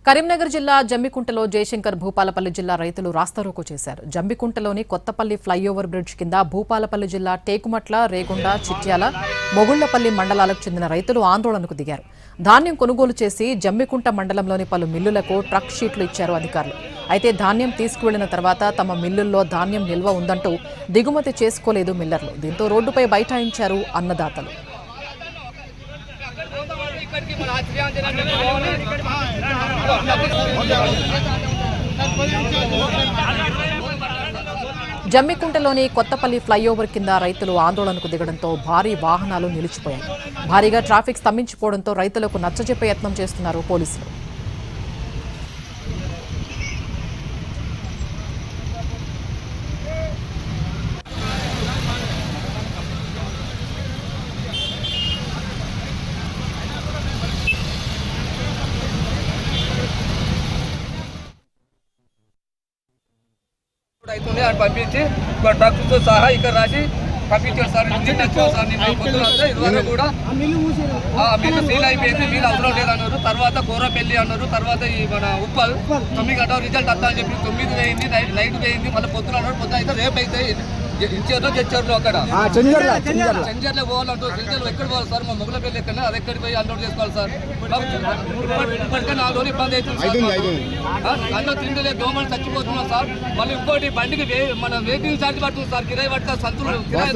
కరీంనగర్ జిల్లా జమ్మికుంటలో జయశంకర్ భూపాలపల్లి జిల్లా రైతులు రాస్తారోకో చేశారు. జమ్మికుంటలోని కొత్తపల్లి ఫ్లైఓవర్ బ్రిడ్జ్ కింద భూపాలపల్లి జిల్లా టేకుమట్ల, రేగొండ, చిట్యాల, మొగుళ్లపల్లి మండలాలకు చెందిన రైతులు ఆందోళనకు దిగారు. ధాన్యం కొనుగోలు చేసి జమ్మికుంట మండలంలోని పలు మిల్లులకు ట్రక్ షీట్లు ఇచ్చారు అధికారులు. అయితే ధాన్యం తీసుకువెళ్లిన తర్వాత తమ మిల్లుల్లో ధాన్యం నిల్వ ఉందంటూ దిగుమతి చేసుకోలేదు మిల్లర్లు. దీంతో రోడ్డుపై బైఠాయించారు అన్నదాతలు. జమ్మికుంటలోని కొత్తపల్లి ఫ్లైఓవర్ కింద రైతులు ఆందోళనకు దిగడంతో భారీ వాహనాలు నిలిచిపోయాయి. భారీగా ట్రాఫిక్ స్తంభించిపోవడంతో రైతులకు నచ్చజెప్పే యత్నం చేస్తున్నారు పోలీసులు. అవుతుంది అని పంపించి ట్రక్తో సహా ఇక్కడ రాసి పంపించారు సార్. ఇదివరకు కూడా మిల్లు సీల్ అయిపోయింది, మిల్లు అవసరం లేదన్నారు. తర్వాత గోరపల్లి అన్నారు, తర్వాత ఈ మన ఉప్పల్ 9 గంటల రిజల్ట్ వస్తా అని చెప్పి 9 వేయింది, నైట్ వేయింది, మళ్ళీ పొద్దున అన్నారు. పొద్దున అయితే రేపు అయితే ఇచ్చారు తెచ్చారు. అక్కడ చెంజర్లో పోవాలంటారు. చెంజర్లో ఎక్కడ పోవాలి సార్? మా మొగులపల్లి ఎక్కడ, అది ఎక్కడికి పోయి అన్లోడ్ చేసుకోవాలి సార్. ఇప్పటికే 4 రోజులు ఇబ్బంది అవుతుంది సార్. అన్నం తిండిలే దోమలు చచ్చిపోతున్నాం సార్. మళ్ళీ ఇంకోటి బండికి మన వెహికల్ ఛార్జ్ పడుతుంది సార్, కిరాయి పడుతుంది సంతులు కిరాయి.